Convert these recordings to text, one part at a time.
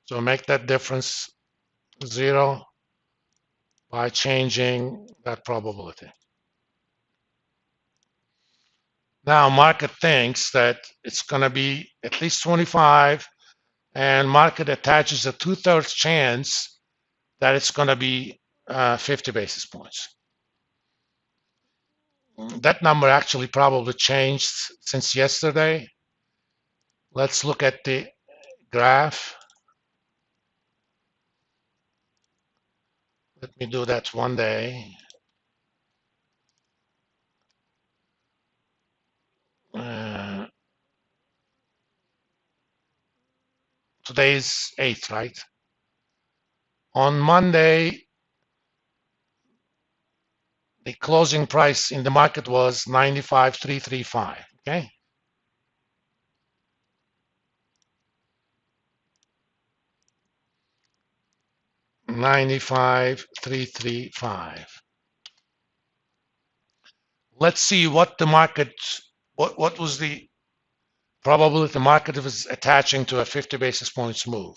So make that difference 0 by changing that probability. Now market thinks that it's going to be at least 25, and market attaches a 2/3 chance that it's going to be 50 basis points. That number actually probably changed since yesterday. Let's look at the graph. Let me do that one day. Today's 8th, right? On Monday, the closing price in the market was 95,335. Okay. 95,335. Let's see what the market, what was the probability the market was attaching to a 50 basis points move.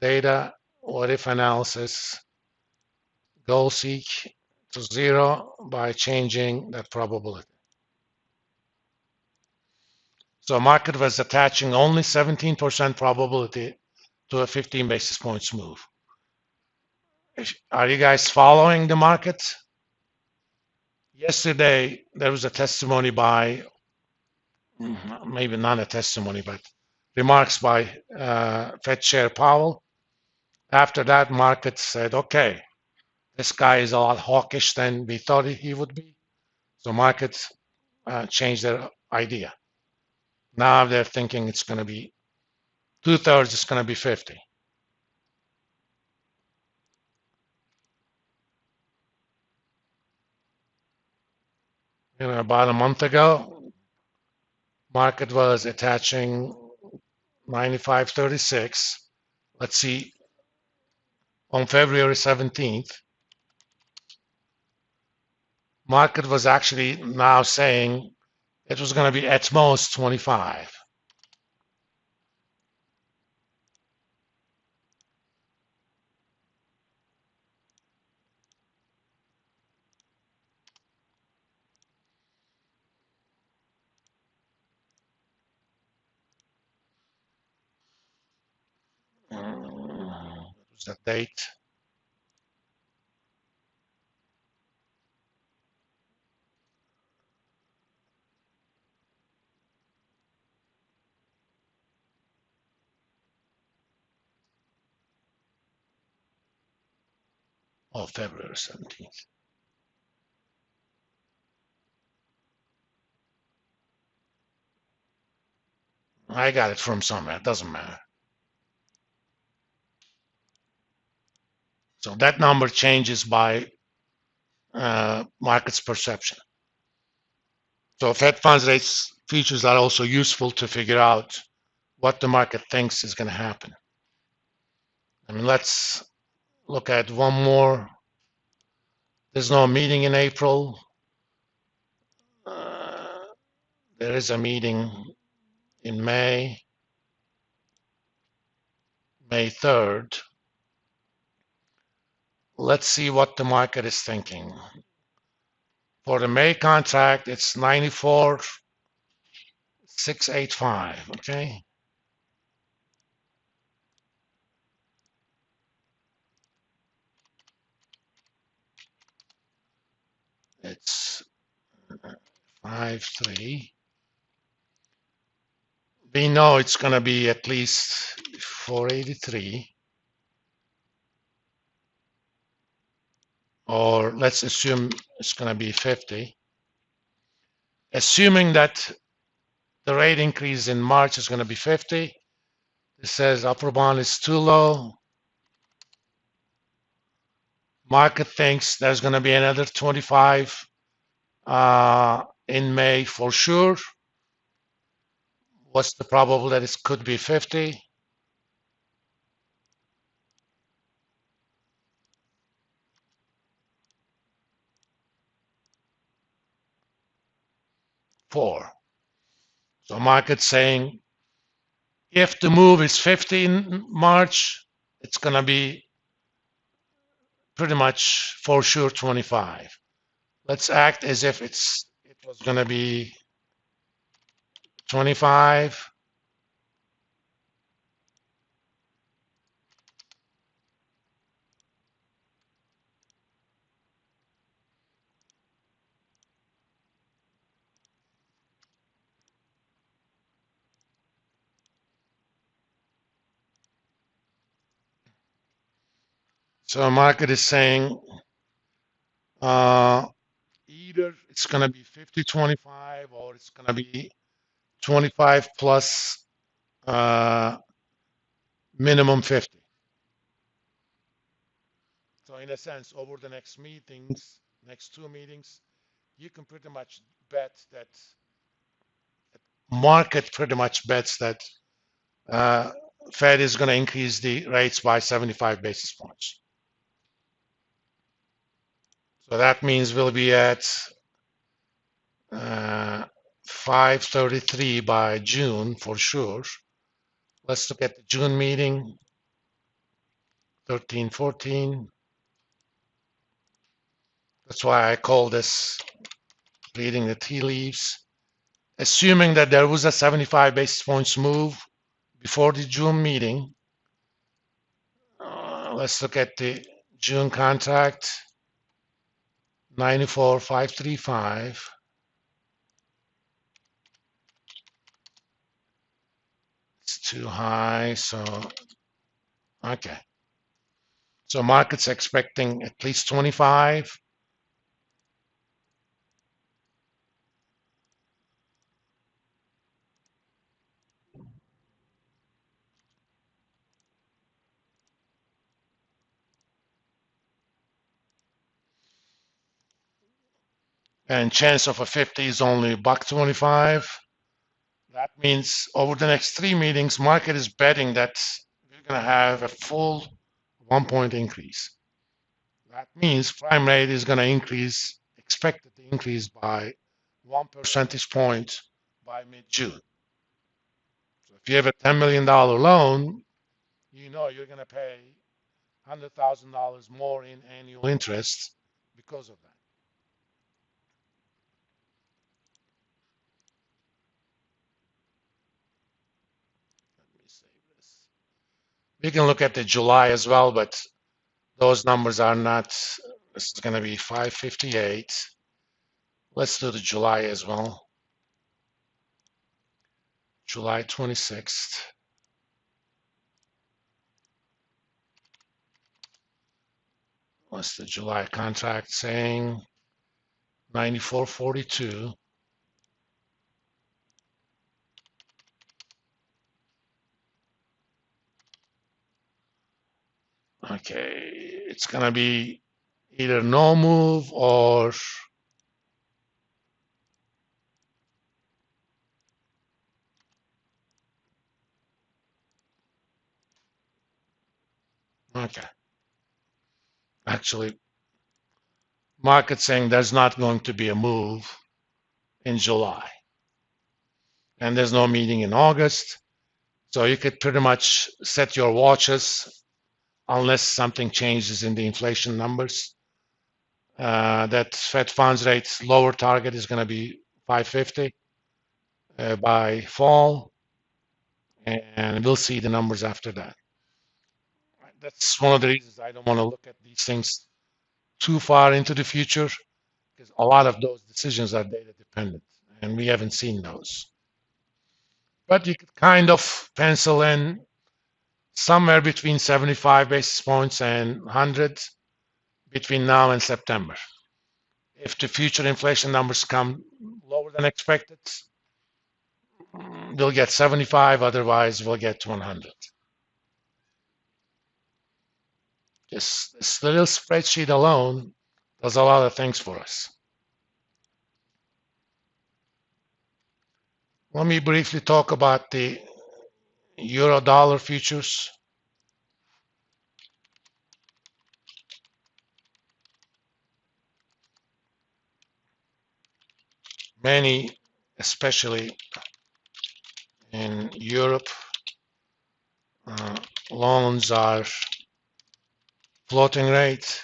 Data, what if analysis, goal seek to 0 by changing that probability. So market was attaching only 17% probability to a 15 basis points move. Are you guys following the market? Yesterday, there was a testimony by, maybe not a testimony, but remarks by Fed Chair Powell. After that, market said, okay, this guy is a lot hawkish than we thought he would be. So markets changed their idea. Now they're thinking it's going to be 2/3, it's going to be 50. About a month ago, market was attaching 95.36. Let's see, on February 17th, market was actually now saying it was going to be at most 25. What was that date? Oh, February 17th. I got it from somewhere. It doesn't matter. So that number changes by market's perception. So Fed funds rates features are also useful to figure out what the market thinks is going to happen. I mean, let's look at one more. There's no meeting in April. There is a meeting in May 3rd. Let's see what the market is thinking. For the May contract, it's 94,685, okay? It's 5.3. We know it's going to be at least 483. Or let's assume it's going to be 50. Assuming that the rate increase in March is going to be 50, it says upper bound is too low. Market thinks there's going to be another 25 in May for sure. What's the probability that it could be 50? Four. So market saying If the move is 50 in March, it's going to be pretty much for sure 25. Let's act as if it was going to be 25. So market is saying either it's going to be 50-25 or it's going to be 25 plus minimum 50. So in a sense, over the next two meetings, you can pretty much bet that market pretty much bets that Fed is going to increase the rates by 75 basis points. So that means we'll be at 533 by June for sure. Let's look at the June meeting, 13-14. That's why I call this reading the tea leaves. Assuming that there was a 75 basis points move before the June meeting, let's look at the June contract, 94,535. It's too high, so okay. So market's expecting at least 25. And chance of a 50 is only $1.25. That means over the next three meetings, market is betting that we're going to have a full 1 point increase. That means prime rate is going to increase, expected to increase by 1 percentage point by mid-June. So if you have a $10 million loan, you know you're going to pay $100,000 more in annual interest because of that. Let me save this. We can look at the July as well, but those numbers are not, this is going to be 558. Let's do the July as well. July 26th. What's the July contract saying? 94.42. Okay, it's gonna be either no move or okay. Actually, market saying there's not going to be a move in July. And there's no meeting in August. So you could pretty much set your watches unless something changes in the inflation numbers. That Fed funds rate's lower target is going to be 550 by fall, and we'll see the numbers after that. That's one of the reasons I don't want to look at these things too far into the future, because a lot of those decisions are data dependent, and we haven't seen those. But you could kind of pencil in somewhere between 75 basis points and 100 between now and September. If the future inflation numbers come lower than expected, we'll get 75, otherwise we'll get to 100. This little spreadsheet alone does a lot of things for us. Let me briefly talk about the euro dollar futures. Many, especially in Europe, loans are floating rate,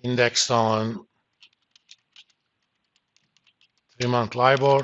indexed on 3-month LIBOR.